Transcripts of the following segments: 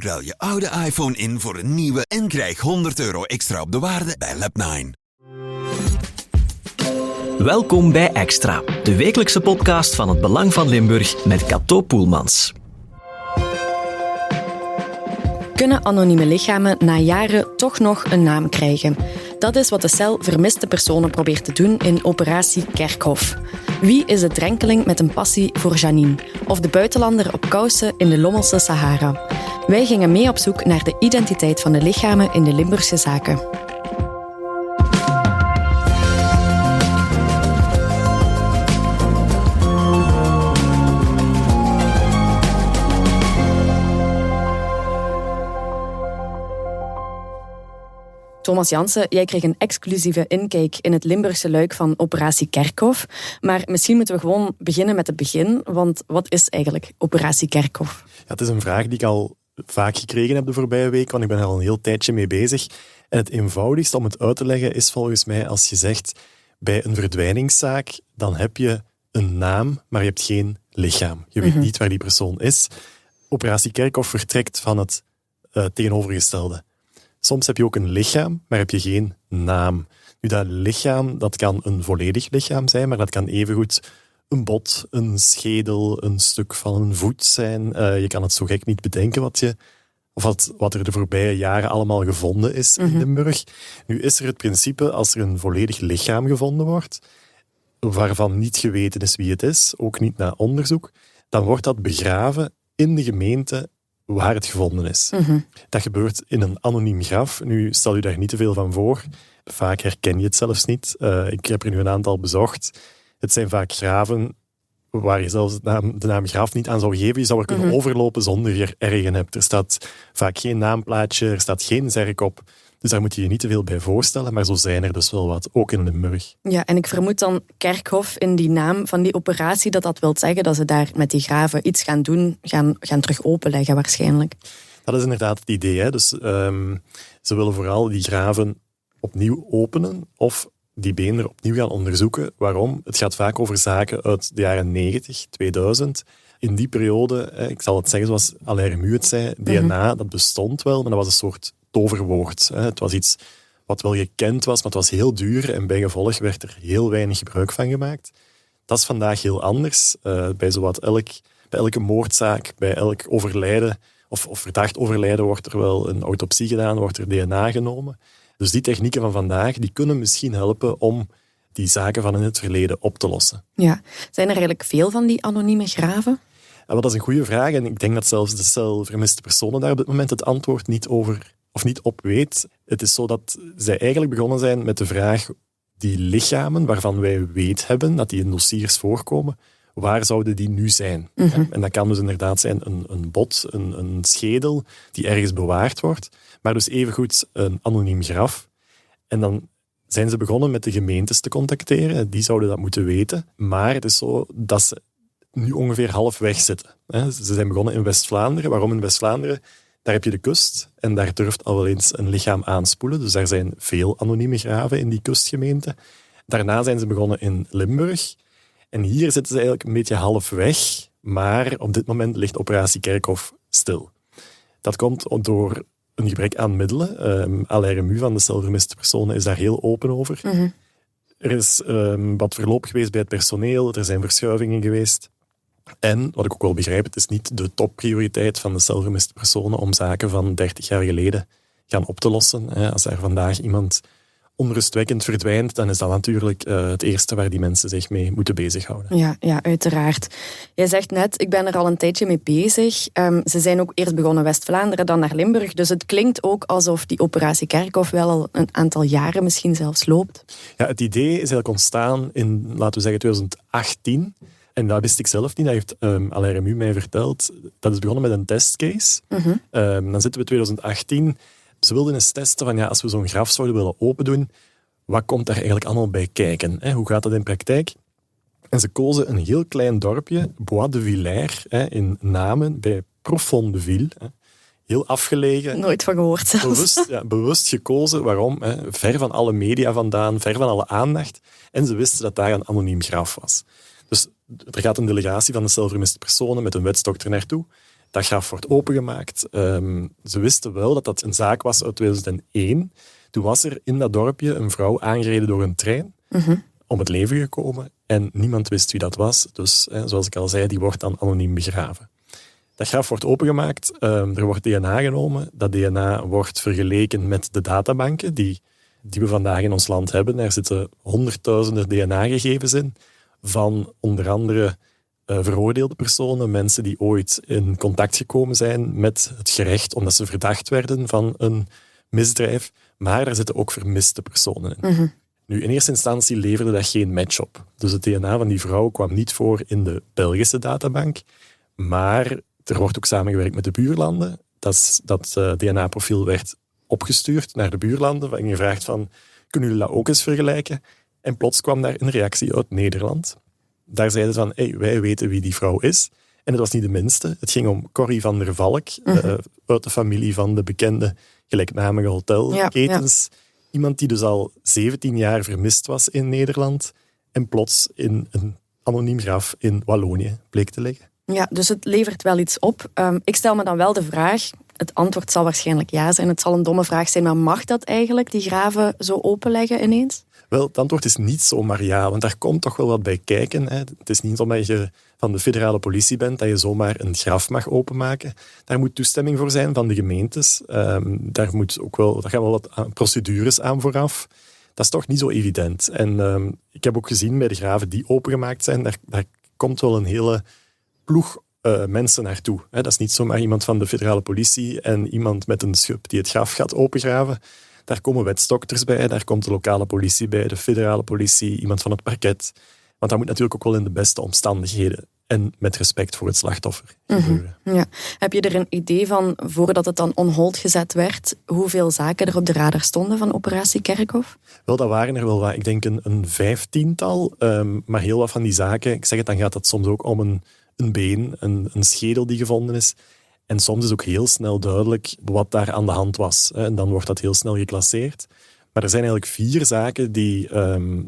Ruil je oude iPhone in voor een nieuwe en krijg €100 extra op de waarde bij Lab9. Welkom bij Extra, de wekelijkse podcast van het Belang van Limburg met Cato Poelmans. Kunnen anonieme lichamen na jaren toch nog een naam krijgen? Dat is wat de cel Vermiste Personen probeert te doen in Operatie Kerkhof. Wie is de drenkeling met een passie voor Janine? Of de buitenlander op kousen in de Lommelse Sahara? Wij gingen mee op zoek naar de identiteit van de lichamen in de Limburgse zaken. Thomas Jansen, jij kreeg een exclusieve inkijk in het Limburgse luik van Operatie Kerkhof. Maar misschien moeten we gewoon beginnen met het begin, want wat is eigenlijk Operatie Kerkhof? Ja, het is een vraag die ik al vaak gekregen heb de voorbije week, want ik ben er al een heel tijdje mee bezig. En het eenvoudigste om het uit te leggen is volgens mij als je zegt, bij een verdwijningszaak, dan heb je een naam, maar je hebt geen lichaam. Je weet niet waar die persoon is. Operatie Kerkhof vertrekt van het tegenovergestelde. Soms heb je ook een lichaam, maar heb je geen naam. Nu, dat lichaam, dat kan een volledig lichaam zijn, maar dat kan evengoed een bot, een schedel, een stuk van een voet zijn. Je kan het zo gek niet bedenken wat er de voorbije jaren allemaal gevonden is in Limburg. Nu is er het principe, als er een volledig lichaam gevonden wordt, waarvan niet geweten is wie het is, ook niet na onderzoek, dan wordt dat begraven in de gemeente waar het gevonden is. Dat gebeurt in een anoniem graf. Nu, stel je daar niet te veel van voor. Vaak herken je het zelfs niet. Ik heb er nu een aantal bezocht. Het zijn vaak graven waar je zelfs de naam graf niet aan zou geven. Je zou er kunnen overlopen zonder je er erg in hebt. Er staat vaak geen naamplaatje, er staat geen zerk op. Dus daar moet je je niet te veel bij voorstellen, maar zo zijn er dus wel wat, ook in Limburg. Ja, en ik vermoed dan Kerkhof in die naam van die operatie, dat wil zeggen dat ze daar met die graven iets gaan doen, gaan terug openleggen waarschijnlijk. Dat is inderdaad het idee. Hè? Dus ze willen vooral die graven opnieuw openen of die benen opnieuw gaan onderzoeken. Waarom? Het gaat vaak over zaken uit de jaren 90, 2000. In die periode, ik zal het zeggen zoals Alain Remus het zei, DNA, dat bestond wel, maar dat was een soort toverwoord. Het was iets wat wel gekend was, maar het was heel duur en bij gevolg werd er heel weinig gebruik van gemaakt. Dat is vandaag heel anders. Bij elke moordzaak, bij elk overlijden of verdacht overlijden wordt er wel een autopsie gedaan, wordt er DNA genomen. Dus die technieken van vandaag die kunnen misschien helpen om die zaken van in het verleden op te lossen. Ja. Zijn er eigenlijk veel van die anonieme graven? Ja, dat is een goede vraag en ik denk dat zelfs de cel Vermiste Personen daar op dit moment het antwoord niet op weet. Het is zo dat zij eigenlijk begonnen zijn met de vraag, die lichamen waarvan wij weet hebben dat die in dossiers voorkomen, waar zouden die nu zijn? En dat kan dus inderdaad zijn een bot, een schedel die ergens bewaard wordt, maar dus evengoed een anoniem graf. En dan zijn ze begonnen met de gemeentes te contacteren. Die zouden dat moeten weten. Maar het is zo dat ze nu ongeveer halfweg zitten. Ze zijn begonnen in West-Vlaanderen. Waarom in West-Vlaanderen? Daar heb je de kust en daar durft al wel eens een lichaam aanspoelen. Dus daar zijn veel anonieme graven in die kustgemeente. Daarna zijn ze begonnen in Limburg. En hier zitten ze eigenlijk een beetje halfweg. Maar op dit moment ligt Operatie Kerkhof stil. Dat komt door een gebrek aan middelen. Alain Remus van de cel Vermiste Personen is daar heel open over. Er is wat verloop geweest bij het personeel. Er zijn verschuivingen geweest. En, wat ik ook wel begrijp, het is niet de topprioriteit van de cel Vermiste Personen om zaken van 30 jaar geleden gaan op te lossen. Als er vandaag iemand onrustwekkend verdwijnt, dan is dat natuurlijk het eerste waar die mensen zich mee moeten bezighouden. Ja, uiteraard. Jij zegt net, ik ben er al een tijdje mee bezig. Ze zijn ook eerst begonnen West-Vlaanderen, dan naar Limburg. Dus het klinkt ook alsof die Operatie Kerkhof wel al een aantal jaren misschien zelfs loopt. Ja, het idee is eigenlijk ontstaan in, laten we zeggen, 2018. En dat wist ik zelf niet, dat heeft Alain Remus mij verteld. Dat is begonnen met een testcase. Dan zitten we 2018. Ze wilden eens testen van, als we zo'n graf zouden willen opendoen, wat komt daar eigenlijk allemaal bij kijken? Hè? Hoe gaat dat in praktijk? En ze kozen een heel klein dorpje, Bois de Villers, in Namen, bij Profondeville. Heel afgelegen. Nooit van gehoord zelfs. Bewust gekozen. Waarom? Ver van alle media vandaan, ver van alle aandacht. En ze wisten dat daar een anoniem graf was. Dus er gaat een delegatie van de cel Vermiste Personen met een wetsdokter naartoe. Dat graf wordt opengemaakt. Ze wisten wel dat dat een zaak was uit 2001. Toen was er in dat dorpje een vrouw aangereden door een trein, om het leven gekomen. En niemand wist wie dat was. Dus, zoals ik al zei, die wordt dan anoniem begraven. Dat graf wordt opengemaakt, er wordt DNA genomen. Dat DNA wordt vergeleken met de databanken die we vandaag in ons land hebben. Er zitten honderdduizenden DNA-gegevens in van onder andere veroordeelde personen, mensen die ooit in contact gekomen zijn met het gerecht omdat ze verdacht werden van een misdrijf. Maar er zitten ook vermiste personen in. Nu, in eerste instantie leverde dat geen match op. Dus het DNA van die vrouw kwam niet voor in de Belgische databank, maar er wordt ook samengewerkt met de buurlanden. Dat DNA-profiel werd opgestuurd naar de buurlanden en gevraagd van, kunnen jullie dat ook eens vergelijken? En plots kwam daar een reactie uit Nederland. Daar zeiden ze van, hey, wij weten wie die vrouw is. En het was niet de minste. Het ging om Corrie van der Valk, uit de familie van de bekende gelijknamige hotelketens. Ja. Iemand die dus al 17 jaar vermist was in Nederland en plots in een anoniem graf in Wallonië bleek te liggen. Ja, dus het levert wel iets op. Ik stel me dan wel de vraag, het antwoord zal waarschijnlijk ja zijn, het zal een domme vraag zijn, maar mag dat eigenlijk, die graven zo openleggen ineens? Wel, het antwoord is niet zomaar ja, want daar komt toch wel wat bij kijken. Hè. Het is niet omdat je van de federale politie bent dat je zomaar een graf mag openmaken. Daar moet toestemming voor zijn van de gemeentes. Daar gaan wel wat procedures aan vooraf. Dat is toch niet zo evident. En ik heb ook gezien bij de graven die opengemaakt zijn, daar komt wel een hele ploeg mensen naartoe. Hè. Dat is niet zomaar iemand van de federale politie en iemand met een schub die het graf gaat opengraven. Daar komen wetstokters bij, daar komt de lokale politie bij, de federale politie, iemand van het parket. Want dat moet natuurlijk ook wel in de beste omstandigheden en met respect voor het slachtoffer gebeuren. Ja. Heb je er een idee van, voordat het dan on hold gezet werd, hoeveel zaken er op de radar stonden van Operatie Kerkhof? Wel, dat waren er wel wat, ik denk een 15-tal, maar heel wat van die zaken, ik zeg het, dan gaat het soms ook om een been, een schedel die gevonden is. En soms is ook heel snel duidelijk wat daar aan de hand was. En dan wordt dat heel snel geclasseerd. Maar er zijn eigenlijk 4 zaken die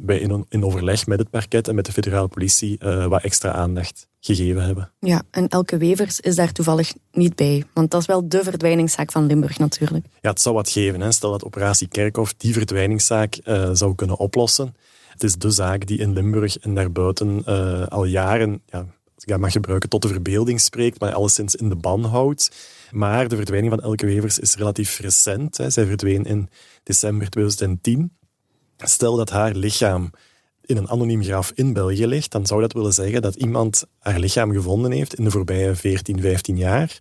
wij in overleg met het parket en met de federale politie wat extra aandacht gegeven hebben. Ja, en Elke Wevers is daar toevallig niet bij. Want dat is wel de verdwijningszaak van Limburg natuurlijk. Ja, het zou wat geven. Hè. Stel dat Operatie Kerkhof die verdwijningszaak zou kunnen oplossen. Het is de zaak die in Limburg en daarbuiten al jaren... Ja, als ik dat mag gebruiken, tot de verbeelding spreekt, maar alleszins in de ban houdt. Maar de verdwijning van Elke Wevers is relatief recent. Hè. Zij verdween in december 2010. Stel dat haar lichaam in een anoniem graf in België ligt, dan zou dat willen zeggen dat iemand haar lichaam gevonden heeft in de voorbije 14, 15 jaar.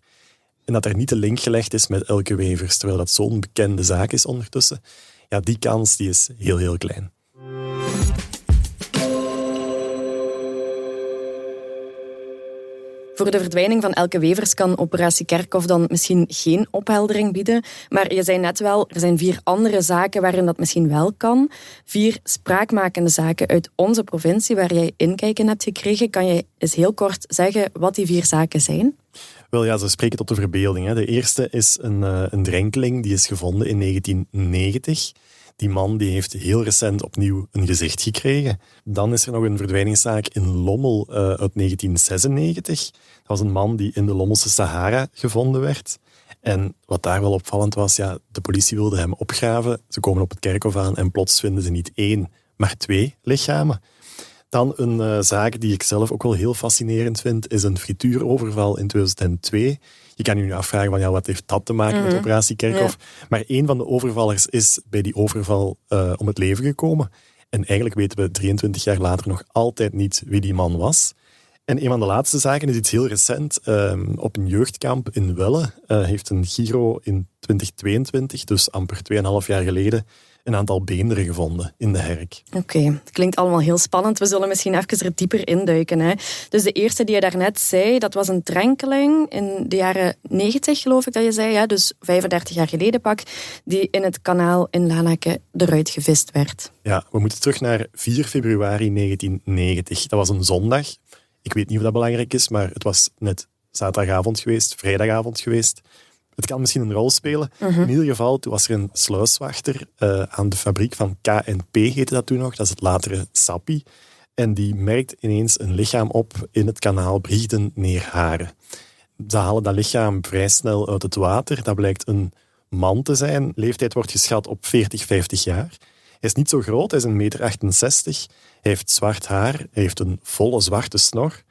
En dat er niet de link gelegd is met Elke Wevers, terwijl dat zo'n bekende zaak is ondertussen. Ja, die kans die is heel, heel klein. Voor de verdwijning van Elke Wevers kan Operatie Kerkhof dan misschien geen opheldering bieden. Maar je zei net wel, er zijn 4 andere zaken waarin dat misschien wel kan. 4 spraakmakende zaken uit onze provincie waar jij inkijk in hebt gekregen. Kan je eens heel kort zeggen wat die 4 zaken zijn? Wel ja, ze spreken tot de verbeelding. Hè. De eerste is een drenkeling die is gevonden in 1990. Die man die heeft heel recent opnieuw een gezicht gekregen. Dan is er nog een verdwijningszaak in Lommel uit 1996. Dat was een man die in de Lommelse Sahara gevonden werd. En wat daar wel opvallend was, ja, de politie wilde hem opgraven. Ze komen op het kerkhof aan en plots vinden ze niet 1, maar 2 lichamen. Dan een zaak die ik zelf ook wel heel fascinerend vind, is een frituuroverval in 2002. Je kan je nu afvragen, van, ja, wat heeft dat te maken met Operatie Kerkhof? Ja. Maar 1 van de overvallers is bij die overval om het leven gekomen. En eigenlijk weten we 23 jaar later nog altijd niet wie die man was. En een van de laatste zaken is iets heel recent. Op een jeugdkamp in Welle heeft een Giro in 2022, dus amper 2,5 jaar geleden, een aantal beenderen gevonden in de herk. Oké, het klinkt allemaal heel spannend. We zullen misschien even er dieper induiken. Hè. Dus de eerste die je daarnet zei, dat was een drenkeling in de jaren 90, geloof ik dat je zei. Ja? Dus 35 jaar geleden pak, die in het kanaal in Lanaken eruit gevist werd. Ja, we moeten terug naar 4 februari 1990. Dat was een zondag. Ik weet niet of dat belangrijk is, maar het was net zaterdagavond geweest, vrijdagavond geweest. Het kan misschien een rol spelen. In ieder geval, toen was er een sluiswachter aan de fabriek van KNP, heette dat toen nog. Dat is het latere Sappi. En die merkt ineens een lichaam op in het kanaal Briegden-Neerharen. Ze halen dat lichaam vrij snel uit het water. Dat blijkt een man te zijn. Leeftijd wordt geschat op 40, 50 jaar. Hij is niet zo groot, hij is 1,68 meter. Hij heeft zwart haar, hij heeft een volle zwarte snor,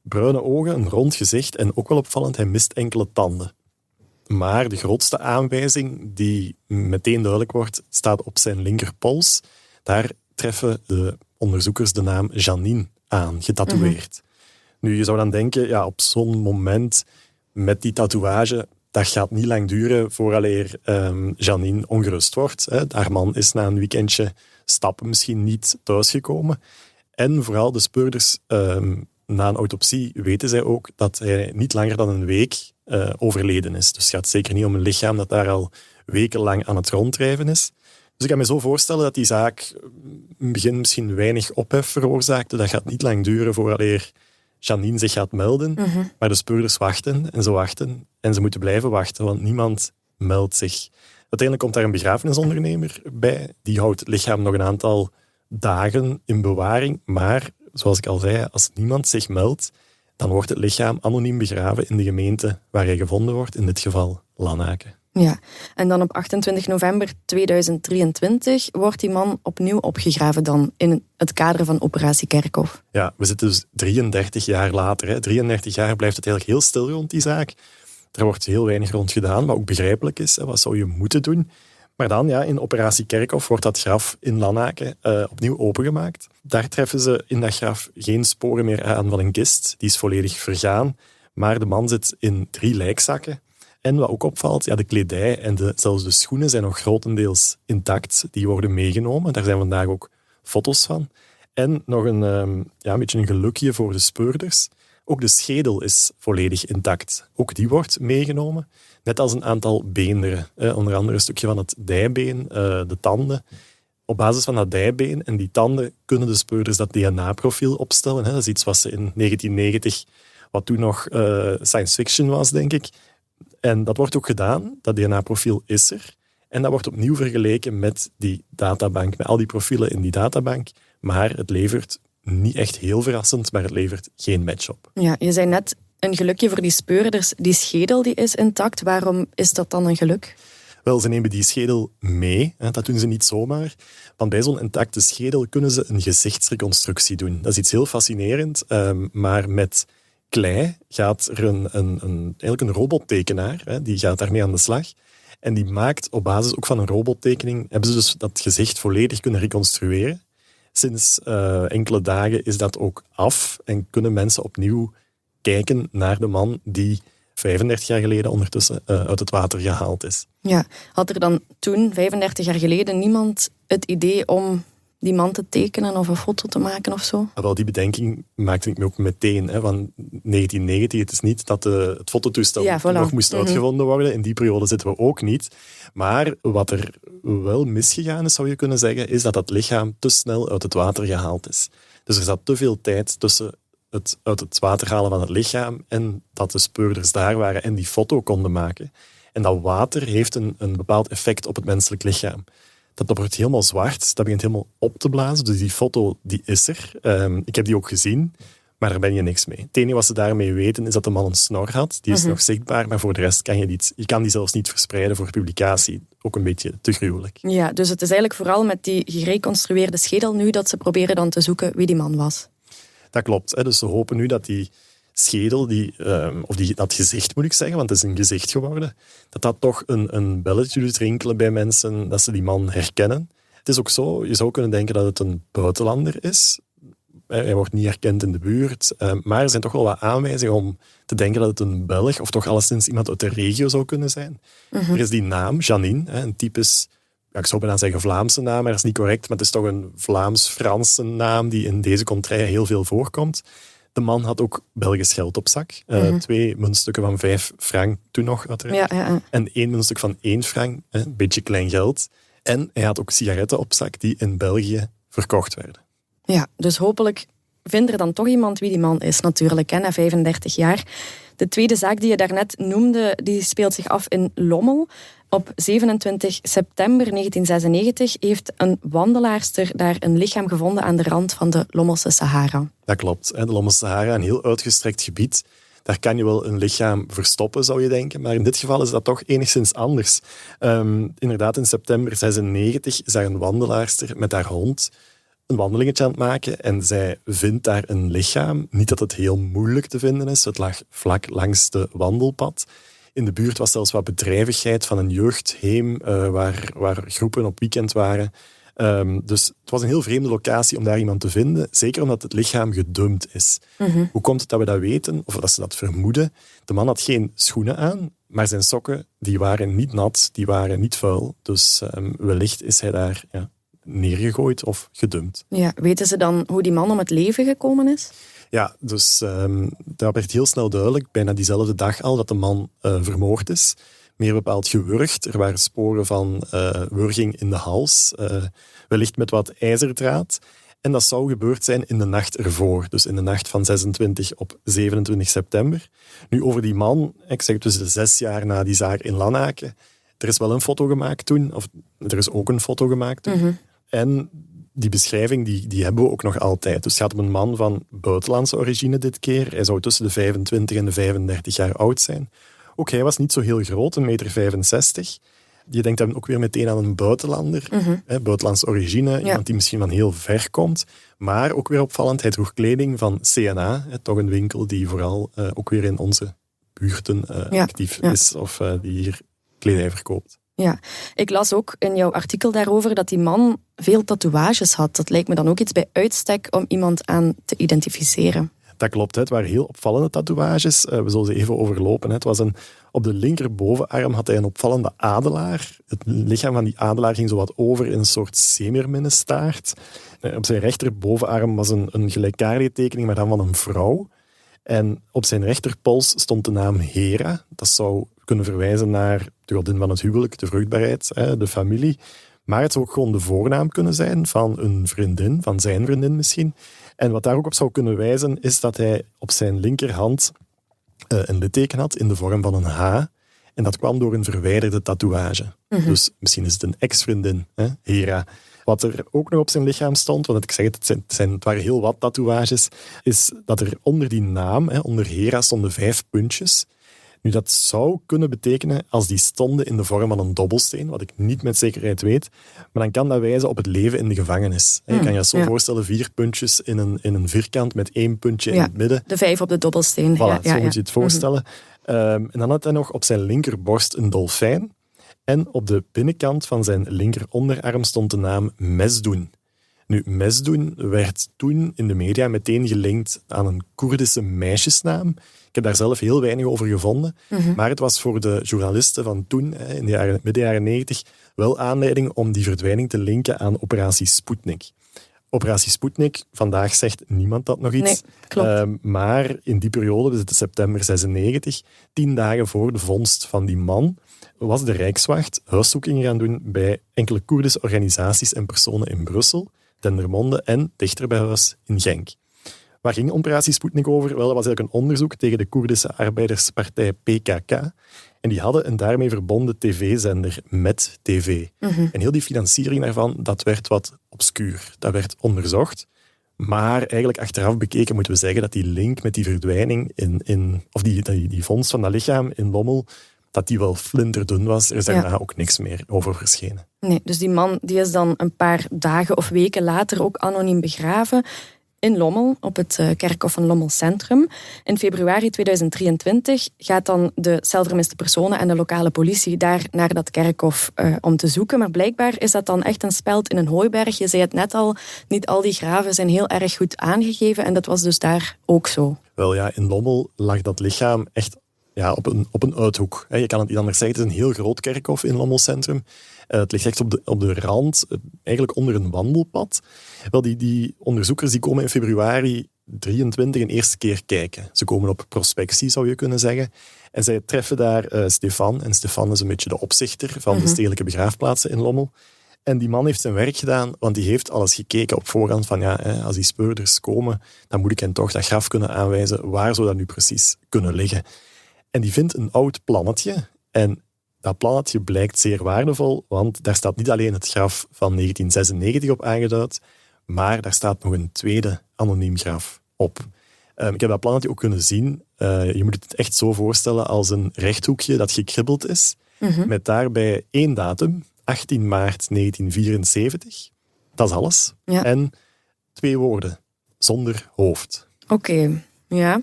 bruine ogen, een rond gezicht en ook wel opvallend, hij mist enkele tanden. Maar de grootste aanwijzing die meteen duidelijk wordt, staat op zijn linkerpols. Daar treffen de onderzoekers de naam Janine aan, getatoeëerd. Nu, je zou dan denken, ja, op zo'n moment met die tatoeage, dat gaat niet lang duren vooraleer Janine ongerust wordt. Hè. Haar man is na een weekendje stappen misschien niet thuisgekomen. En vooral de speurders, na een autopsie weten zij ook dat hij niet langer dan een week overleden is. Dus het gaat zeker niet om een lichaam dat daar al wekenlang aan het ronddrijven is. Dus ik kan me zo voorstellen dat die zaak in het begin misschien weinig ophef veroorzaakte. Dat gaat niet lang duren vooraleer Janine zich gaat melden. Maar de speurders wachten en ze wachten. En ze moeten blijven wachten, want niemand meldt zich. Uiteindelijk komt daar een begrafenisondernemer bij. Die houdt het lichaam nog een aantal dagen in bewaring. Maar, zoals ik al zei, als niemand zich meldt, dan wordt het lichaam anoniem begraven in de gemeente waar hij gevonden wordt, in dit geval Lanaken. Ja, en dan op 28 november 2023 wordt die man opnieuw opgegraven dan in het kader van Operatie Kerkhof. Ja, we zitten dus 33 jaar later. Hè. 33 jaar blijft het eigenlijk heel stil rond die zaak. Er wordt heel weinig rond gedaan, wat ook begrijpelijk is. Hè. Wat zou je moeten doen? Maar dan, ja, in Operatie Kerkhof wordt dat graf in Lanaken opnieuw opengemaakt. Daar treffen ze in dat graf geen sporen meer aan van een kist. Die is volledig vergaan. Maar de man zit in 3 lijkzakken. En wat ook opvalt, ja, de kledij en zelfs de schoenen zijn nog grotendeels intact. Die worden meegenomen. Daar zijn vandaag ook foto's van. En nog een beetje een gelukje voor de speurders. Ook de schedel is volledig intact. Ook die wordt meegenomen. Net als een aantal beenderen. Onder andere een stukje van het dijbeen, de tanden. Op basis van dat dijbeen en die tanden kunnen de speurders dat DNA-profiel opstellen. Dat is iets wat ze in 1990, wat toen nog science fiction was, denk ik. En dat wordt ook gedaan. Dat DNA-profiel is er. En dat wordt opnieuw vergeleken met die databank, met al die profielen in die databank. Maar het levert, niet echt heel verrassend, maar het levert geen match op. Ja, je zei net, een gelukje voor die speurders. Die schedel die is intact. Waarom is dat dan een geluk? Wel, ze nemen die schedel mee. Dat doen ze niet zomaar. Want bij zo'n intacte schedel kunnen ze een gezichtsreconstructie doen. Dat is iets heel fascinerend. Maar met klei gaat er eigenlijk een robottekenaar, die gaat daarmee aan de slag. En die maakt op basis ook van een robottekening, hebben ze dus dat gezicht volledig kunnen reconstrueren. Sinds enkele dagen is dat ook af en kunnen mensen opnieuw kijken naar de man die 35 jaar geleden ondertussen uit het water gehaald is. Ja, had er dan toen, 35 jaar geleden, niemand het idee om die man te tekenen of een foto te maken of zo? Wel, die bedenking maakte ik me ook meteen. Van 1990, het is niet dat het fototoestel nog moest uitgevonden worden. In die periode zitten we ook niet. Maar wat er wel misgegaan is, zou je kunnen zeggen, is dat het lichaam te snel uit het water gehaald is. Dus er zat te veel tijd tussen het uit het water halen van het lichaam en dat de speurders daar waren en die foto konden maken. En dat water heeft een bepaald effect op het menselijk lichaam. Dat wordt helemaal zwart, dat begint helemaal op te blazen. Dus die foto, die is er. Ik heb die ook gezien, maar daar ben je niks mee. Het enige wat ze daarmee weten, is dat de man een snor had. Die is nog zichtbaar, maar voor de rest kan je kan die zelfs niet verspreiden voor publicatie. Ook een beetje te gruwelijk. Ja, dus het is eigenlijk vooral met die gereconstrueerde schedel nu dat ze proberen dan te zoeken wie die man was. Dat klopt. Hè. Dus ze hopen nu dat die schedel, dat gezicht moet ik zeggen, want het is een gezicht geworden, dat toch een belletje doet rinkelen bij mensen, dat ze die man herkennen. Het is ook zo, je zou kunnen denken dat het een buitenlander is. Hij wordt niet herkend in de buurt, maar er zijn toch wel wat aanwijzingen om te denken dat het een Belg of toch alleszins iemand uit de regio zou kunnen zijn. Er is die naam, Janine, een typisch, ik zou bijna zeggen Vlaamse naam, maar dat is niet correct, maar het is toch een Vlaams-Franse naam die in deze contrée heel veel voorkomt. De man had ook Belgisch geld op zak. 2 muntstukken van 5 frank toen nog. En 1 muntstuk van 1 frank, een beetje klein geld. En hij had ook sigaretten op zak die in België verkocht werden. Ja, dus hopelijk vindt er dan toch iemand wie die man is natuurlijk, na 35 jaar. De tweede zaak die je daarnet noemde, die speelt zich af in Lommel. Op 27 september 1996 heeft een wandelaarster daar een lichaam gevonden aan de rand van de Lommelse Sahara. Dat klopt. De Lommelse Sahara, een heel uitgestrekt gebied. Daar kan je wel een lichaam verstoppen, zou je denken. Maar in dit geval is dat toch enigszins anders. Inderdaad, in september 1996 is daar een wandelaarster met haar hond een wandelingetje aan het maken. En zij vindt daar een lichaam. Niet dat het heel moeilijk te vinden is. Het lag vlak langs de wandelpad. In de buurt was zelfs wat bedrijvigheid van een jeugdheem, waar groepen op weekend waren. Dus het was een heel vreemde locatie om daar iemand te vinden. Zeker omdat het lichaam gedumpt is. Mm-hmm. Hoe komt het dat we dat weten, of dat ze dat vermoeden? De man had geen schoenen aan, maar zijn sokken die waren niet nat, die waren niet vuil. Dus wellicht is hij daar neergegooid of gedumpt. Ja, weten ze dan hoe die man om het leven gekomen is? Ja, dus dat werd heel snel duidelijk, bijna diezelfde dag al, dat de man vermoord is. Meer bepaald gewurgd. Er waren sporen van wurging in de hals, wellicht met wat ijzerdraad. En dat zou gebeurd zijn in de nacht ervoor, dus in de nacht van 26 op 27 september. Nu, over die man, ik zeg tussen de 6 jaar na die zaak in Lanaken, er is wel een foto gemaakt toen, of er is ook een foto gemaakt toen. Mm-hmm. En die beschrijving die hebben we ook nog altijd. Dus het gaat om een man van buitenlandse origine dit keer. Hij zou tussen de 25 en de 35 jaar oud zijn. Ook hij was niet zo heel groot, 1,65 meter. Je denkt dan ook weer meteen aan een buitenlander. Mm-hmm. Buitenlandse origine, iemand die misschien van heel ver komt. Maar ook weer opvallend, hij droeg kleding van C&A. Toch een winkel die vooral ook weer in onze buurten actief is. Of die hier kledij verkoopt. Ja, ik las ook in jouw artikel daarover dat die man veel tatoeages had. Dat lijkt me dan ook iets bij uitstek om iemand aan te identificeren. Dat klopt, het waren heel opvallende tatoeages. We zullen ze even overlopen. Het was op de linkerbovenarm had hij een opvallende adelaar. Het lichaam van die adelaar ging zo wat over in een soort zeemeerminnenstaart. Op zijn rechterbovenarm was een gelijkaardige tekening, maar dan van een vrouw. En op zijn rechterpols stond de naam Hera. Dat zou kunnen verwijzen naar de godin van het huwelijk, de vruchtbaarheid, de familie. Maar het zou ook gewoon de voornaam kunnen zijn van een vriendin, van zijn vriendin misschien. En wat daar ook op zou kunnen wijzen, is dat hij op zijn linkerhand een litteken had in de vorm van een H. En dat kwam door een verwijderde tatoeage. Mm-hmm. Dus misschien is het een ex-vriendin, Hera. Wat er ook nog op zijn lichaam stond, want ik zeg het waren heel wat tatoeages, is dat er onder die naam, onder Hera, stonden 5 puntjes. Nu, dat zou kunnen betekenen als die stonden in de vorm van een dobbelsteen, wat ik niet met zekerheid weet, maar dan kan dat wijzen op het leven in de gevangenis. Je kan je dat zo voorstellen, 4 puntjes in een vierkant met 1 puntje in het midden. De 5 op de dobbelsteen. Voilà, zo moet je het voorstellen. Mm-hmm. En dan had hij nog op zijn linkerborst een dolfijn. En op de binnenkant van zijn linkeronderarm stond de naam Mesdoen. Nu, Mesdoen werd toen in de media meteen gelinkt aan een Koerdische meisjesnaam. Ik heb daar zelf heel weinig over gevonden. Mm-hmm. Maar het was voor de journalisten van toen, in de midden jaren 90, wel aanleiding om die verdwijning te linken aan operatie Sputnik. Operatie Sputnik, vandaag zegt niemand dat nog iets. Nee, klopt. Maar in die periode, dus het september 96, 10 dagen voor de vondst van die man, was de Rijkswacht huiszoekingen gaan doen bij enkele Koerdische organisaties en personen in Brussel, Dendermonde en dichter bij huis in Genk. Waar ging operatie Sputnik over? Wel, dat was eigenlijk een onderzoek tegen de Koerdische arbeiderspartij PKK. En die hadden een daarmee verbonden tv-zender Met TV. Mm-hmm. En heel die financiering daarvan, dat werd wat obscuur. Dat werd onderzocht. Maar eigenlijk achteraf bekeken moeten we zeggen dat die link met die verdwijning of die vondst van dat lichaam in Lommel, dat die wel flinterdun was. Er is daarna ook niks meer over verschenen. Nee, dus die man die is dan een paar dagen of weken later ook anoniem begraven in Lommel, op het kerkhof van Lommel Centrum. In februari 2023 gaat dan de celvermiste personen en de lokale politie daar naar dat kerkhof om te zoeken. Maar blijkbaar is dat dan echt een speld in een hooiberg. Je zei het net al, niet al die graven zijn heel erg goed aangegeven en dat was dus daar ook zo. Wel ja, in Lommel lag dat lichaam echt op een uithoek. Je kan het niet anders zeggen. Het is een heel groot kerkhof in Lommel Centrum. Het ligt echt op de rand, eigenlijk onder een wandelpad. Wel, die onderzoekers die komen in februari 23 een eerste keer kijken. Ze komen op prospectie, zou je kunnen zeggen. En zij treffen daar Stefan. En Stefan is een beetje de opzichter van de stedelijke begraafplaatsen in Lommel. En die man heeft zijn werk gedaan, want die heeft alles gekeken op voorhand van als die speurders komen, dan moet ik hen toch dat graf kunnen aanwijzen. Waar zou dat nu precies kunnen liggen? En die vindt een oud plannetje. En dat plannetje blijkt zeer waardevol, want daar staat niet alleen het graf van 1996 op aangeduid, maar daar staat nog een tweede anoniem graf op. Ik heb dat plannetje ook kunnen zien. Je moet het echt zo voorstellen als een rechthoekje dat gekribbeld is, met daarbij 1 datum, 18 maart 1974. Dat is alles. Ja. En 2 woorden, zonder hoofd. Oké, ja.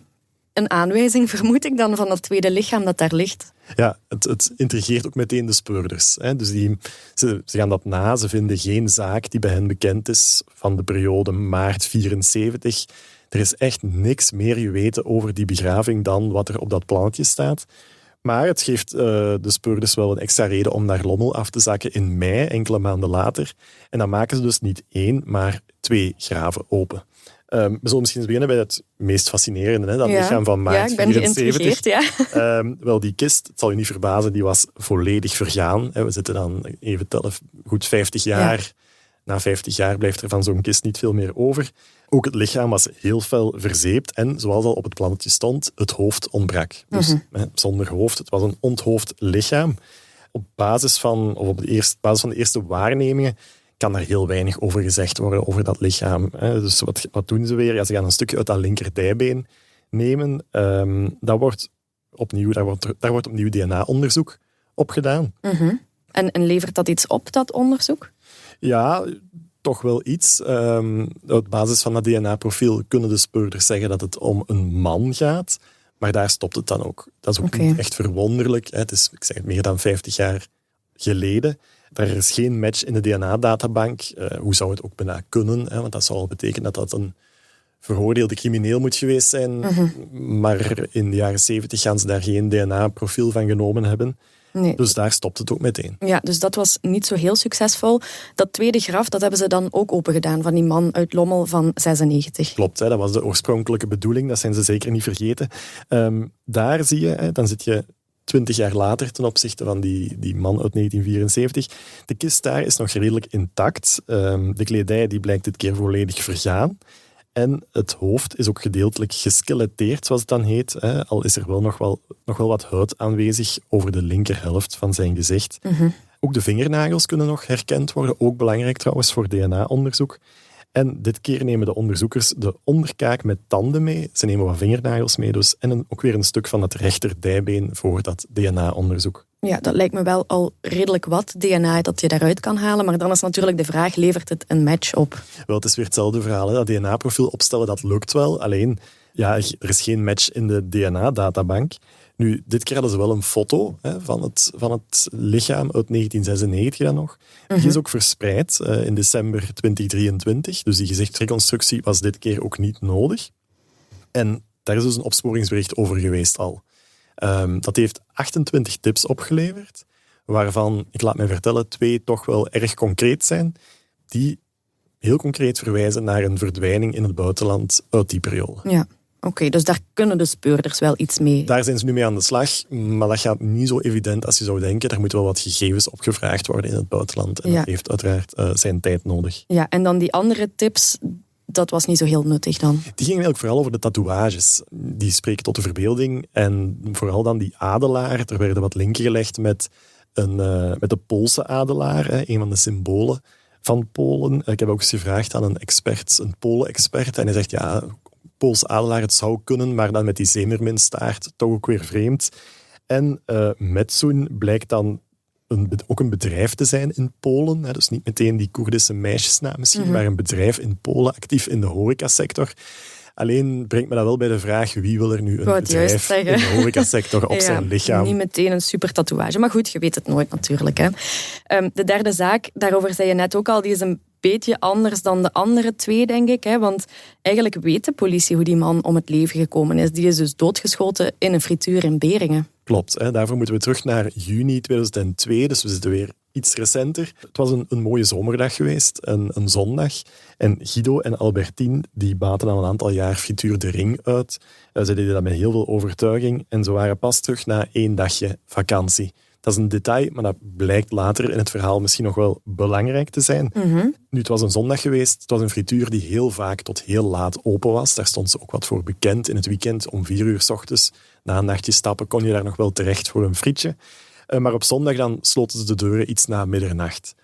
Een aanwijzing vermoed ik dan van dat tweede lichaam dat daar ligt. Ja, het intrigeert ook meteen de speurders. Hè. Dus ze gaan dat na. Ze vinden geen zaak die bij hen bekend is van de periode maart 74. Er is echt niks meer geweten over die begraving dan wat er op dat plannetje staat. Maar het geeft de speurders wel een extra reden om naar Lommel af te zakken in mei, enkele maanden later. En dan maken ze dus niet 1, maar 2 graven open. We zullen misschien beginnen bij het meest fascinerende, hè, dat lichaam van maart 74. Ja, ik ben geïntrigeerd, Wel, die kist, het zal je niet verbazen, die was volledig vergaan. We zitten dan, even tellen, goed 50 jaar. Ja. Na 50 jaar blijft er van zo'n kist niet veel meer over. Ook het lichaam was heel fel verzeept en, zoals al op het plannetje stond, het hoofd ontbrak. Dus zonder hoofd, het was een onthoofd lichaam. Op basis van de eerste waarnemingen kan daar heel weinig over gezegd worden, over dat lichaam. Dus wat doen ze weer? Ja, ze gaan een stukje uit dat linkerdijbeen nemen. Daar wordt opnieuw DNA-onderzoek op gedaan. En levert dat iets op, dat onderzoek? Ja, toch wel iets. Op basis van dat DNA-profiel kunnen de speurders zeggen dat het om een man gaat. Maar daar stopt het dan ook. Dat is ook niet echt verwonderlijk. Het is, ik zeg het, meer dan 50 jaar geleden. Er is geen match in de DNA-databank. Hoe zou het ook bijna kunnen? Want dat zou al betekenen dat een veroordeelde crimineel moet geweest zijn. Maar in de jaren 70 gaan ze daar geen DNA-profiel van genomen hebben. Nee. Dus daar stopt het ook meteen. Ja, dus dat was niet zo heel succesvol. Dat tweede graf, dat hebben ze dan ook opengedaan van die man uit Lommel van 96. Klopt, dat was de oorspronkelijke bedoeling. Dat zijn ze zeker niet vergeten. Daar zie je, dan zit je 20 jaar later ten opzichte van die man uit 1974. De kist daar is nog redelijk intact. De kledij die blijkt dit keer volledig vergaan. En het hoofd is ook gedeeltelijk geskeleteerd, zoals het dan heet. Al is er wel nog wel wat huid aanwezig over de linkerhelft van zijn gezicht. Ook de vingernagels kunnen nog herkend worden. Ook belangrijk trouwens voor DNA-onderzoek. En dit keer nemen de onderzoekers de onderkaak met tanden mee. Ze nemen wat vingernagels mee dus. En ook weer een stuk van het rechterdijbeen voor dat DNA-onderzoek. Ja, dat lijkt me wel al redelijk wat DNA dat je daaruit kan halen. Maar dan is natuurlijk de vraag, levert het een match op? Wel, het is weer hetzelfde verhaal. Dat DNA-profiel opstellen, dat lukt wel. Alleen, ja, er is geen match in de DNA-databank. Nu, dit keer hadden ze wel een foto van het lichaam uit 1996 dan nog. Die is ook verspreid in december 2023. Dus die gezichtsreconstructie was dit keer ook niet nodig. En daar is dus een opsporingsbericht over geweest al. Dat heeft 28 tips opgeleverd, waarvan, ik laat mij vertellen, 2 toch wel erg concreet zijn, die heel concreet verwijzen naar een verdwijning in het buitenland uit die periode. Ja. Oké, dus daar kunnen de speurders wel iets mee. Daar zijn ze nu mee aan de slag, maar dat gaat niet zo evident als je zou denken. Er moeten wel wat gegevens opgevraagd worden in het buitenland. En dat heeft uiteraard zijn tijd nodig. Ja, en dan die andere tips, dat was niet zo heel nuttig dan? Die gingen eigenlijk vooral over de tatoeages. Die spreken tot de verbeelding. En vooral dan die adelaar. Er werden wat linken gelegd met de Poolse adelaar, een van de symbolen van Polen. Ik heb ook eens gevraagd aan een Polen-expert. En hij zegt, ja, Poolse adelaar, het zou kunnen, maar dan met die zeemerminstaart toch ook weer vreemd. En Metsoen blijkt dan ook een bedrijf te zijn in Polen. Dus niet meteen die Koerdische meisjesnaam misschien, maar een bedrijf in Polen, actief in de horecasector. Alleen brengt me dat wel bij de vraag, wie wil er nu een bedrijf in de horecasector op zijn lichaam? Niet meteen een super tatoeage, maar goed, je weet het nooit natuurlijk. Hè. De derde zaak, daarover zei je net ook al, die is een beetje anders dan de andere 2, denk ik. Hè? Want eigenlijk weet de politie hoe die man om het leven gekomen is. Die is dus doodgeschoten in een frituur in Beringen. Klopt, hè? Daarvoor moeten we terug naar juni 2002, dus we zitten weer iets recenter. Het was een mooie zomerdag geweest, een zondag. En Guido en Albertine die baten al een aantal jaar frituur de Ring uit. Ze deden dat met heel veel overtuiging en ze waren pas terug na 1 dagje vakantie. Dat is een detail, maar dat blijkt later in het verhaal misschien nog wel belangrijk te zijn. Nu, het was een zondag geweest. Het was een frituur die heel vaak tot heel laat open was. Daar stond ze ook wat voor bekend. In het weekend om 4 uur 's ochtends, na een nachtje stappen, kon je daar nog wel terecht voor een frietje. Maar op zondag dan sloten ze de deuren iets na middernacht.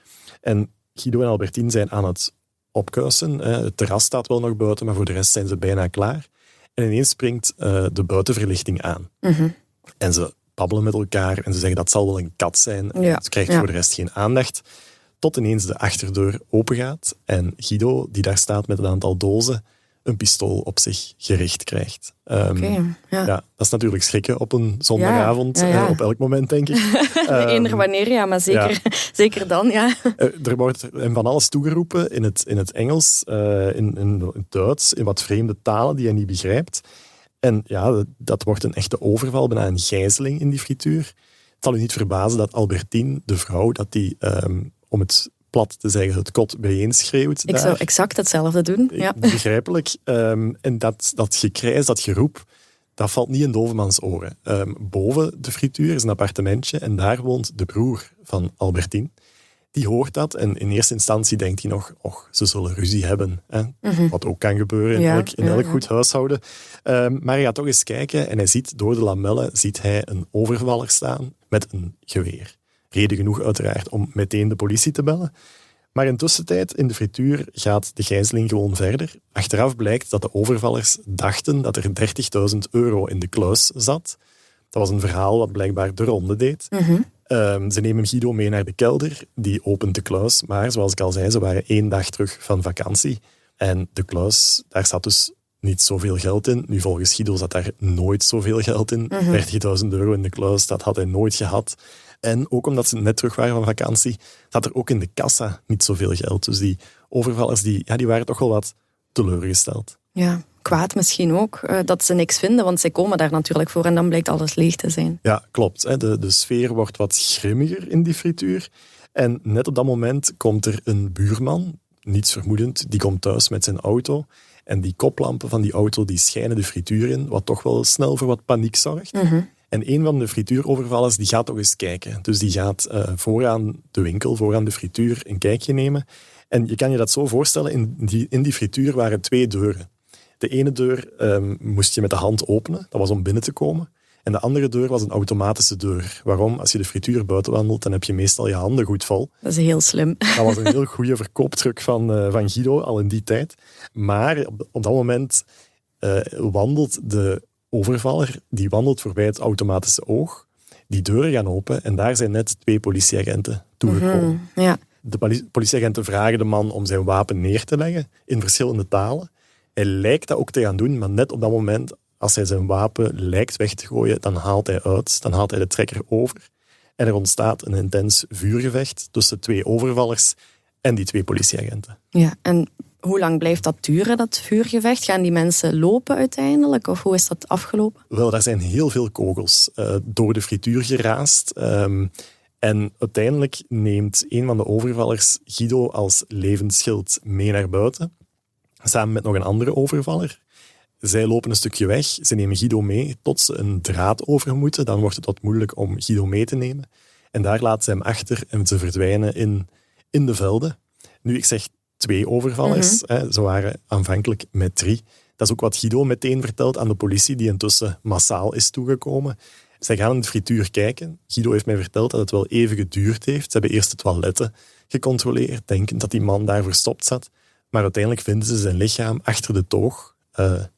En Guido en Albertine zijn aan het opkuisen. Het terras staat wel nog buiten, maar voor de rest zijn ze bijna klaar. En ineens springt de buitenverlichting aan. En ze babbelen met elkaar en ze zeggen dat zal wel een kat zijn. Ja. Ze krijgt voor de rest geen aandacht. Tot ineens de achterdeur opengaat en Guido, die daar staat met een aantal dozen, een pistool op zich gericht krijgt. Ja, dat is natuurlijk schrikken op een zondagavond. Ja. Op elk moment, denk ik. Eender wanneer, ja, maar zeker dan, ja. Er wordt hem van alles toegeroepen in het Engels, in het Duits, in wat vreemde talen die hij niet begrijpt. En ja, dat wordt een echte overval, bijna een gijzeling in die frituur. Het zal u niet verbazen dat Albertine, de vrouw, dat die, om het plat te zeggen, het kot bijeenschreeuwt. Ik zou exact hetzelfde doen. Ja. Begrijpelijk. En dat gekrijs, dat geroep, dat valt niet in Dovenmans oren. Boven de frituur is een appartementje en daar woont de broer van Albertine. Die hoort dat en in eerste instantie denkt hij nog, ze zullen ruzie hebben. Hè? Wat ook kan gebeuren in elk goed huishouden. Maar hij gaat toch eens kijken en hij ziet door de lamellen een overvaller staan met een geweer. Reden genoeg uiteraard om meteen de politie te bellen. Maar intussen in de frituur gaat de gijzeling gewoon verder. Achteraf blijkt dat de overvallers dachten dat er 30.000 euro in de kluis zat. Dat was een verhaal wat blijkbaar de ronde deed. Ze nemen Guido mee naar de kelder. Die opent de kluis. Maar zoals ik al zei, ze waren 1 dag terug van vakantie. En de kluis, daar zat dus niet zoveel geld in. Nu, volgens Guido zat daar nooit zoveel geld in. 30.000 euro in de kluis, dat had hij nooit gehad. En ook omdat ze net terug waren van vakantie, zat er ook in de kassa niet zoveel geld. Dus die overvallers die waren toch wel wat teleurgesteld. Ja, kwaad misschien ook, dat ze niks vinden, want zij komen daar natuurlijk voor en dan blijkt alles leeg te zijn. Ja, klopt. Hè. De sfeer wordt wat grimmiger in die frituur. En net op dat moment komt er een buurman, niets vermoedend, die komt thuis met zijn auto. En die koplampen van die auto die schijnen de frituur in, wat toch wel snel voor wat paniek zorgt. En een van de frituurovervallers die gaat toch eens kijken. Dus die gaat vooraan de winkel, vooraan de frituur, een kijkje nemen. En je kan je dat zo voorstellen, in die frituur waren 2 deuren. De ene deur moest je met de hand openen, dat was om binnen te komen. En de andere deur was een automatische deur. Waarom? Als je de frituur buiten wandelt, dan heb je meestal je handen goed vol. Dat is heel slim. Dat was een heel goede verkooptruc van Guido, al in die tijd. Maar op dat moment wandelt de overvaller, die wandelt voorbij het automatische oog. Die deuren gaan open en daar zijn net 2 politieagenten toegekomen. Ja. De politieagenten vragen de man om zijn wapen neer te leggen in verschillende talen. Hij lijkt dat ook te gaan doen, maar net op dat moment, als hij zijn wapen lijkt weg te gooien, dan haalt hij uit, dan haalt hij de trekker over. En er ontstaat een intens vuurgevecht tussen 2 overvallers en die 2 politieagenten. Ja, en hoe lang blijft dat duren, dat vuurgevecht? Gaan die mensen lopen uiteindelijk? Of hoe is dat afgelopen? Wel, daar zijn heel veel kogels door de frituur geraast. En uiteindelijk neemt een van de overvallers Guido als levensschild mee naar buiten. Samen met nog een andere overvaller. Zij lopen een stukje weg. Ze nemen Guido mee tot ze een draad over moeten. Dan wordt het wat moeilijk om Guido mee te nemen. En daar laten ze hem achter en ze verdwijnen in de velden. Nu, ik zeg 2 overvallers. Ze waren aanvankelijk met 3. Dat is ook wat Guido meteen vertelt aan de politie, die intussen massaal is toegekomen. Zij gaan in de frituur kijken. Guido heeft mij verteld dat het wel even geduurd heeft. Ze hebben eerst de toiletten gecontroleerd, denkend dat die man daar verstopt zat. Maar uiteindelijk vinden ze zijn lichaam achter de toog,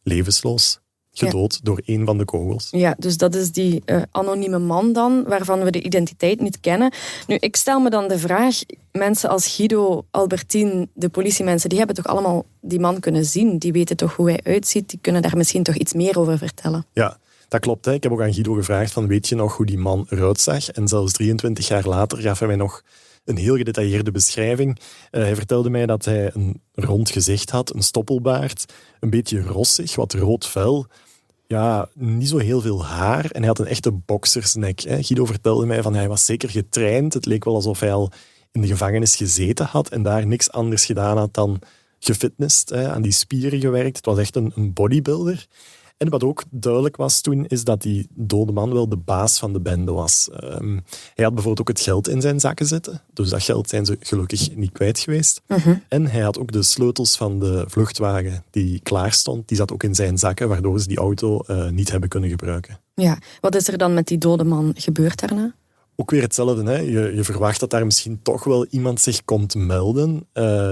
levensloos, gedood door 1 van de kogels. Ja, dus dat is die anonieme man dan, waarvan we de identiteit niet kennen. Nu, ik stel me dan de vraag, mensen als Guido, Albertine, de politiemensen, die hebben toch allemaal die man kunnen zien? Die weten toch hoe hij uitziet? Die kunnen daar misschien toch iets meer over vertellen? Ja, dat klopt. Hè. Ik heb ook aan Guido gevraagd van, weet je nog hoe die man eruit zag? En zelfs 23 jaar later gaf hij mij nog een heel gedetailleerde beschrijving. Hij vertelde mij dat hij een rond gezicht had, een stoppelbaard, een beetje rossig, wat rood vel. Ja, niet zo heel veel haar en hij had een echte boksersnek. Guido vertelde mij van hij was zeker getraind. Het leek wel alsof hij al in de gevangenis gezeten had en daar niks anders gedaan had dan gefitnessd, aan die spieren gewerkt. Het was echt een bodybuilder. En wat ook duidelijk was toen, is dat die dode man wel de baas van de bende was. Hij had bijvoorbeeld ook het geld in zijn zakken zitten. Dus dat geld zijn ze gelukkig niet kwijt geweest. En hij had ook de sleutels van de vluchtwagen die klaar stond. Die zat ook in zijn zakken, waardoor ze die auto niet hebben kunnen gebruiken. Ja, wat is er dan met die dode man gebeurd daarna? Ook weer hetzelfde. Hè? Je verwacht dat daar misschien toch wel iemand zich komt melden.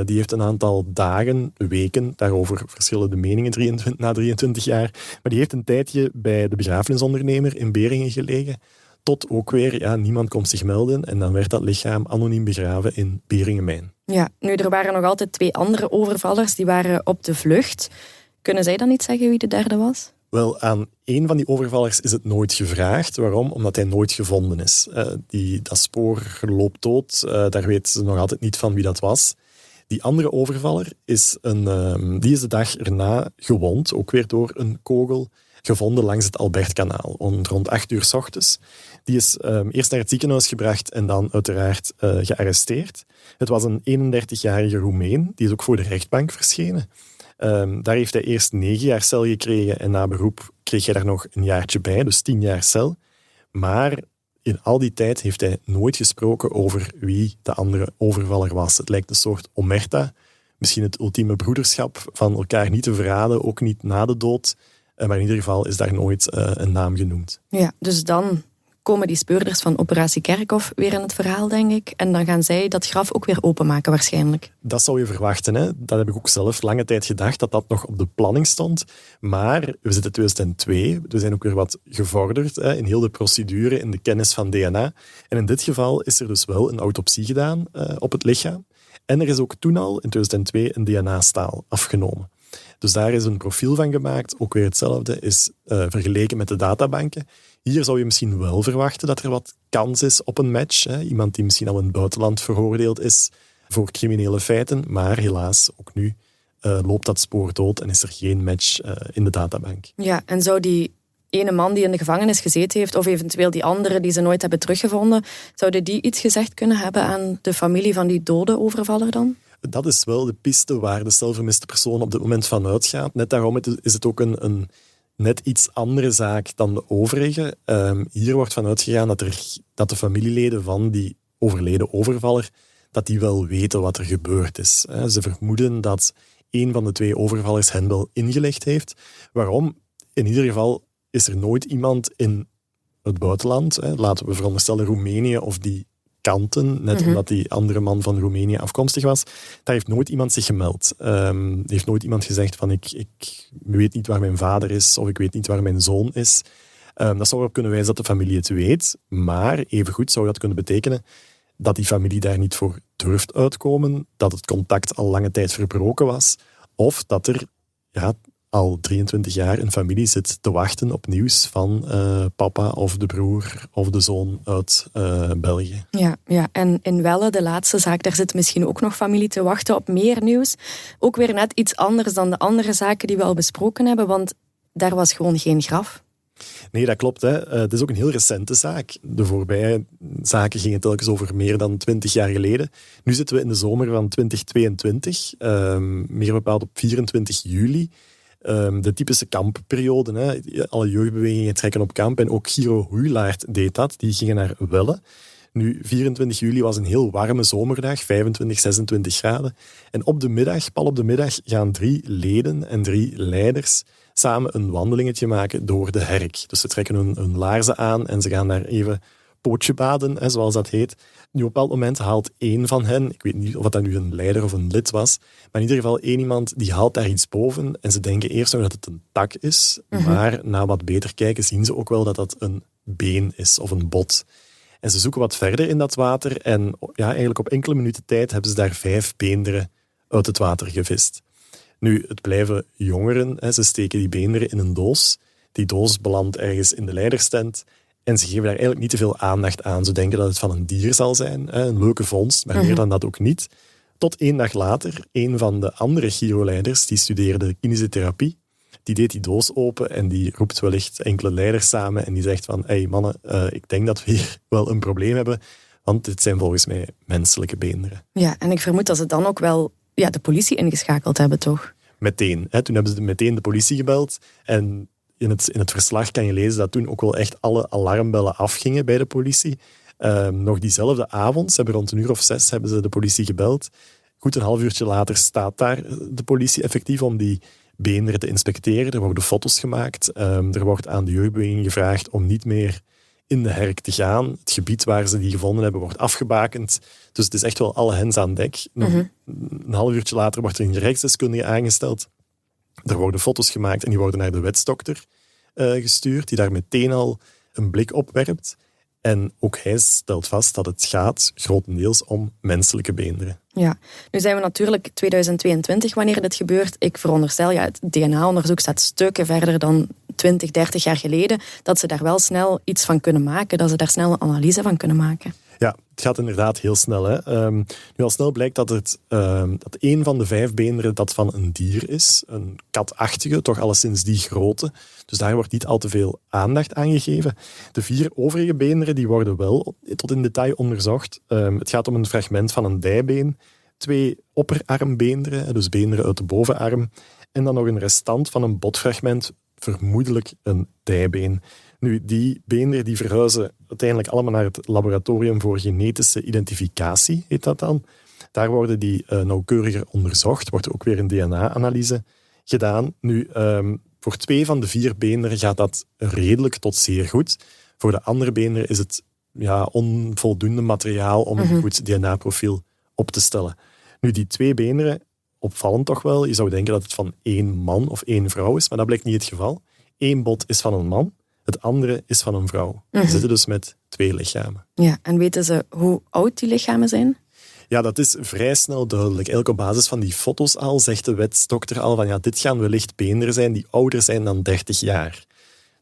Die heeft een aantal dagen, weken, daarover verschillende meningen na 23 jaar. Maar die heeft een tijdje bij de begrafenisondernemer in Beringen gelegen. Tot ook weer, niemand komt zich melden. En dan werd dat lichaam anoniem begraven in Beringen-Mijn. Ja, nu, er waren nog altijd 2 andere overvallers. Die waren op de vlucht. Kunnen zij dan niet zeggen wie de derde was? Wel, aan één van die overvallers is het nooit gevraagd. Waarom? Omdat hij nooit gevonden is. Dat spoor loopt dood. Daar weten ze nog altijd niet van wie dat was. Die andere overvaller is die is de dag erna gewond, ook weer door een kogel, gevonden langs het Albertkanaal. Rond 8 uur 's ochtends. Die is eerst naar het ziekenhuis gebracht en dan uiteraard gearresteerd. Het was een 31-jarige Roemeen. Die is ook voor de rechtbank verschenen. Daar heeft hij eerst 9 jaar cel gekregen en na beroep kreeg hij daar nog een jaartje bij, dus 10 jaar cel. Maar in al die tijd heeft hij nooit gesproken over wie de andere overvaller was. Het lijkt een soort omerta, misschien het ultieme broederschap van elkaar niet te verraden, ook niet na de dood. Maar in ieder geval is daar nooit een naam genoemd. Ja, dus dan komen die speurders van Operatie Kerkhof weer in het verhaal, denk ik. En dan gaan zij dat graf ook weer openmaken waarschijnlijk. Dat zou je verwachten. Hè? Dat heb ik ook zelf lange tijd gedacht, dat dat nog op de planning stond. Maar we zitten in 2002. We zijn ook weer wat gevorderd in heel de procedure, in de kennis van DNA. En in dit geval is er dus wel een autopsie gedaan op het lichaam. En er is ook toen al, in 2002, een DNA-staal afgenomen. Dus daar is een profiel van gemaakt. Ook weer hetzelfde, is vergeleken met de databanken. Hier zou je misschien wel verwachten dat er wat kans is op een match. Hè? Iemand die misschien al in het buitenland veroordeeld is voor criminele feiten. Maar helaas, ook nu loopt dat spoor dood en is er geen match in de databank. Ja, en zou die ene man die in de gevangenis gezeten heeft, of eventueel die andere die ze nooit hebben teruggevonden, zouden die iets gezegd kunnen hebben aan de familie van die dode overvaller dan? Dat is wel de piste waar de stelvermiste persoon op dit moment van uitgaat. Net daarom is het ook een net iets andere zaak dan de overige. Hier wordt van uitgegaan dat de familieleden van die overleden overvaller dat die wel weten wat er gebeurd is. Ze vermoeden dat een van de 2 overvallers hen wel ingelicht heeft. Waarom? In ieder geval is er nooit iemand in het buitenland, laten we veronderstellen Roemenië of die kanten, net omdat die andere man van Roemenië afkomstig was, daar heeft nooit iemand zich gemeld. Heeft nooit iemand gezegd van ik weet niet waar mijn vader is of ik weet niet waar mijn zoon is. Dat zou erop kunnen wijzen dat de familie het weet, maar evengoed zou dat kunnen betekenen dat die familie daar niet voor durft uitkomen, dat het contact al lange tijd verbroken was, of dat er al 23 jaar een familie zit te wachten op nieuws van papa of de broer of de zoon uit België. Ja, en in Welle, de laatste zaak, daar zit misschien ook nog familie te wachten op meer nieuws. Ook weer net iets anders dan de andere zaken die we al besproken hebben, want daar was gewoon geen graf. Nee, dat klopt. Hè. Het is ook een heel recente zaak. De voorbije zaken gingen telkens over meer dan 20 jaar geleden. Nu zitten we in de zomer van 2022, meer bepaald op 24 juli. De typische kampperiode. Hè. Alle jeugdbewegingen trekken op kamp en ook Giro Huylaert deed dat. Die gingen naar Welle. Nu, 24 juli was een heel warme zomerdag, 25, 26 graden. En op de middag, pal op de middag, gaan 3 leden en 3 leiders samen een wandelingetje maken door de Herk. Dus ze trekken hun laarzen aan en ze gaan daar even pootje baden, zoals dat heet. Nu, op een bepaald moment haalt één van hen, ik weet niet of dat nu een leider of een lid was, maar in ieder geval één iemand, die haalt daar iets boven en ze denken eerst nog dat het een tak is, maar na wat beter kijken zien ze ook wel dat dat een been is of een bot. En ze zoeken wat verder in dat water en eigenlijk op enkele minuten tijd hebben ze daar 5 beenderen uit het water gevist. Nu, het blijven jongeren, ze steken die beenderen in een doos. Die doos belandt ergens in de leiderstent en ze geven daar eigenlijk niet te veel aandacht aan. Ze denken dat het van een dier zal zijn, een leuke vondst, maar meer dan dat ook niet. Tot 1 dag later, een van de andere Giro-leiders, die studeerde kinesiotherapie, die deed die doos open en die roept wellicht enkele leiders samen en die zegt van, hey mannen, ik denk dat we hier wel een probleem hebben, want dit zijn volgens mij menselijke beenderen. Ja, en ik vermoed dat ze dan ook wel de politie ingeschakeld hebben, toch? Meteen. Toen hebben ze meteen de politie gebeld en in het verslag kan je lezen dat toen ook wel echt alle alarmbellen afgingen bij de politie. Nog diezelfde avond, ze hebben rond 6:00 hebben ze de politie gebeld. Goed, een half uurtje later staat daar de politie effectief om die beenderen te inspecteren. Er worden foto's gemaakt. Er wordt aan de jeugdbeweging gevraagd om niet meer in de herk te gaan. Het gebied waar ze die gevonden hebben wordt afgebakend. Dus het is echt wel alle hens aan dek. Een half uurtje later wordt er een gerechtsdeskundige aangesteld. Er worden foto's gemaakt en die worden naar de wetsdokter gestuurd, die daar meteen al een blik op werpt. En ook hij stelt vast dat het gaat grotendeels om menselijke beenderen. Ja, nu zijn we natuurlijk 2022 wanneer dit gebeurt. Ik veronderstel, het DNA-onderzoek staat stukken verder dan 20, 30 jaar geleden, dat ze daar wel snel iets van kunnen maken, dat ze daar snel een analyse van kunnen maken. Ja, het gaat inderdaad heel snel. Hè. Nu al snel blijkt dat een van de 5 beenderen dat van een dier is. Een katachtige, toch alleszins die grootte. Dus daar wordt niet al te veel aandacht aan gegeven. De 4 overige beenderen die worden wel tot in detail onderzocht. Het gaat om een fragment van een dijbeen, 2 opperarmbeenderen, dus beenderen uit de bovenarm, en dan nog een restant van een botfragment, vermoedelijk een dijbeen. Nu, die beenderen die verhuizen uiteindelijk allemaal naar het laboratorium voor genetische identificatie, heet dat dan. Daar worden die nauwkeuriger onderzocht, wordt er ook weer een DNA-analyse gedaan. Nu, voor 2 van de 4 beenderen gaat dat redelijk tot zeer goed. Voor de andere beenderen is het onvoldoende materiaal om een goed DNA-profiel op te stellen. Nu, die 2 beenderen, opvallend toch wel, je zou denken dat het van 1 man of 1 vrouw is, maar dat blijkt niet het geval. 1 bot is van een man, het andere is van een vrouw. We zitten dus met 2 lichamen. Ja, en weten ze hoe oud die lichamen zijn? Ja, dat is vrij snel duidelijk. Eigenlijk op basis van die foto's al zegt de wetsdokter al van dit gaan wellicht beenderen zijn die ouder zijn dan 30 jaar.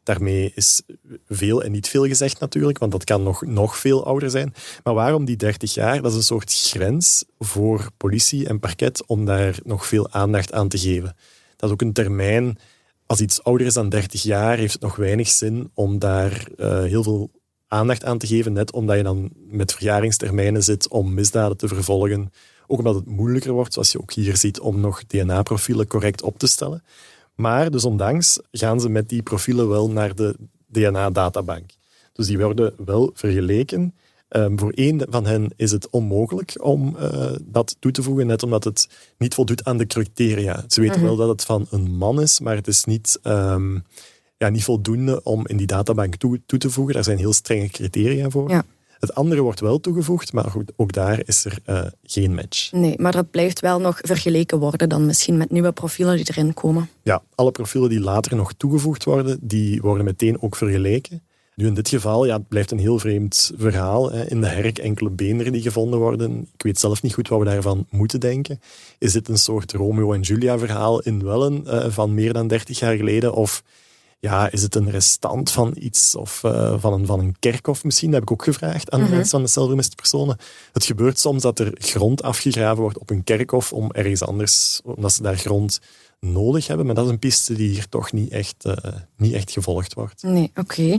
Daarmee is veel en niet veel gezegd natuurlijk, want dat kan nog veel ouder zijn. Maar waarom die 30 jaar? Dat is een soort grens voor politie en parket om daar nog veel aandacht aan te geven. Dat is ook een termijn. Als iets ouder is dan 30 jaar, heeft het nog weinig zin om daar heel veel aandacht aan te geven, net omdat je dan met verjaringstermijnen zit om misdaden te vervolgen. Ook omdat het moeilijker wordt, zoals je ook hier ziet, om nog DNA-profielen correct op te stellen. Maar desondanks gaan ze met die profielen wel naar de DNA-databank. Dus die worden wel vergeleken. Voor 1 van hen is het onmogelijk om dat toe te voegen, net omdat het niet voldoet aan de criteria. Ze weten wel dat het van een man is, maar het is niet voldoende om in die databank toe te voegen. Daar zijn heel strenge criteria voor. Ja. Het andere wordt wel toegevoegd, maar goed, ook daar is er geen match. Nee, maar dat blijft wel nog vergeleken worden dan misschien met nieuwe profielen die erin komen. Ja, alle profielen die later nog toegevoegd worden, die worden meteen ook vergeleken. Nu in dit geval, het blijft een heel vreemd verhaal. In de herk enkele beenderen die gevonden worden. Ik weet zelf niet goed wat we daarvan moeten denken. Is dit een soort Romeo en Julia verhaal in Wellen van meer dan 30 jaar geleden? Of is het een restant van iets of van een kerkhof misschien? Dat heb ik ook gevraagd aan de mensen van de zelfvermiste personen. Het gebeurt soms dat er grond afgegraven wordt op een kerkhof om ergens anders, omdat ze daar grond nodig hebben. Maar dat is een piste die hier toch niet echt gevolgd wordt. Nee, oké.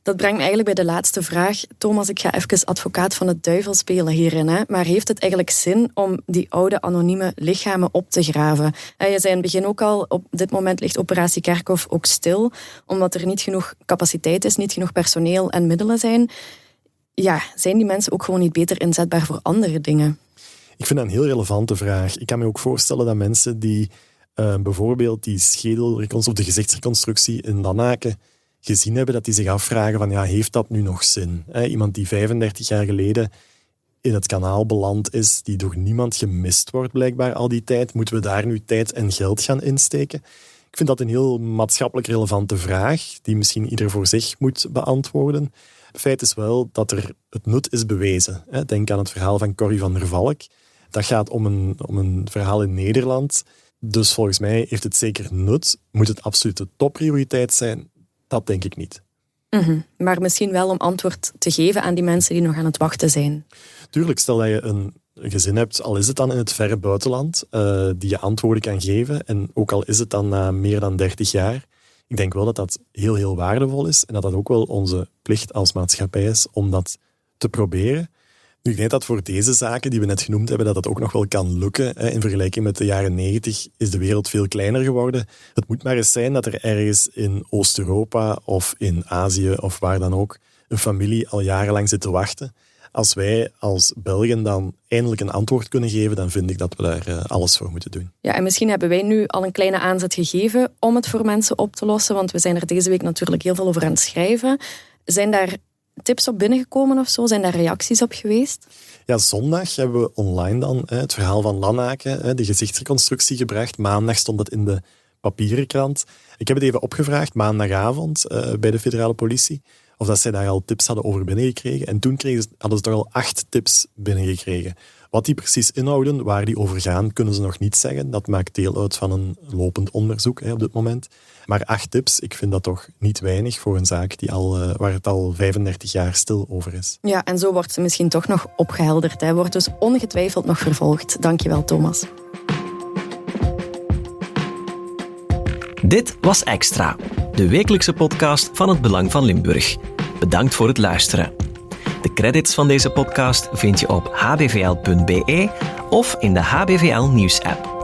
Dat brengt me eigenlijk bij de laatste vraag. Thomas, ik ga even advocaat van de duivel spelen hierin. Hè? Maar heeft het eigenlijk zin om die oude anonieme lichamen op te graven? Je zei in het begin ook al, op dit moment ligt operatie Kerkhof ook stil, omdat er niet genoeg capaciteit is, niet genoeg personeel en middelen zijn. Ja, zijn die mensen ook gewoon niet beter inzetbaar voor andere dingen? Ik vind dat een heel relevante vraag. Ik kan me ook voorstellen dat mensen die bijvoorbeeld die schedelreconstructie of de gezichtsreconstructie in Lanaken gezien hebben, dat die zich afvragen van heeft dat nu nog zin? Iemand die 35 jaar geleden in het kanaal beland is, die door niemand gemist wordt blijkbaar al die tijd, moeten we daar nu tijd en geld gaan insteken? Ik vind dat een heel maatschappelijk relevante vraag, die misschien ieder voor zich moet beantwoorden. Het feit is wel dat het nut is bewezen. Denk aan het verhaal van Corrie van der Valk. Dat gaat om een verhaal in Nederland. Dus volgens mij heeft het zeker nut. Moet het absoluut de topprioriteit zijn? Dat denk ik niet. Maar misschien wel om antwoord te geven aan die mensen die nog aan het wachten zijn. Tuurlijk, stel dat je een gezin hebt, al is het dan in het verre buitenland, die je antwoorden kan geven. En ook al is het dan na meer dan 30 jaar. Ik denk wel dat dat heel, heel waardevol is. En dat dat ook wel onze plicht als maatschappij is om dat te proberen. Nu, ik denk dat voor deze zaken die we net genoemd hebben, dat ook nog wel kan lukken. In vergelijking met de jaren 90 is de wereld veel kleiner geworden. Het moet maar eens zijn dat er ergens in Oost-Europa of in Azië of waar dan ook een familie al jarenlang zit te wachten. Als wij als Belgen dan eindelijk een antwoord kunnen geven, dan vind ik dat we daar alles voor moeten doen. Ja, en misschien hebben wij nu al een kleine aanzet gegeven om het voor mensen op te lossen, want we zijn er deze week natuurlijk heel veel over aan het schrijven. Zijn daar tips op binnengekomen of zo? Zijn daar reacties op geweest? Ja, zondag hebben we online dan het verhaal van Lanaken, de gezichtsreconstructie, gebracht. Maandag stond het in de papieren krant. Ik heb het even opgevraagd, maandagavond, bij de federale politie, of dat zij daar al tips hadden over binnengekregen. En toen hadden ze toch al 8 tips binnengekregen. Wat die precies inhouden, waar die over gaan, kunnen ze nog niet zeggen. Dat maakt deel uit van een lopend onderzoek op dit moment. Maar 8 tips, ik vind dat toch niet weinig voor een zaak waar het al 35 jaar stil over is. Ja, en zo wordt ze misschien toch nog opgehelderd. Hij wordt dus ongetwijfeld nog vervolgd. Dankjewel, Thomas. Dit was Extra, de wekelijkse podcast van het Belang van Limburg. Bedankt voor het luisteren. De credits van deze podcast vind je op hbvl.be of in de HBVL Nieuws-app.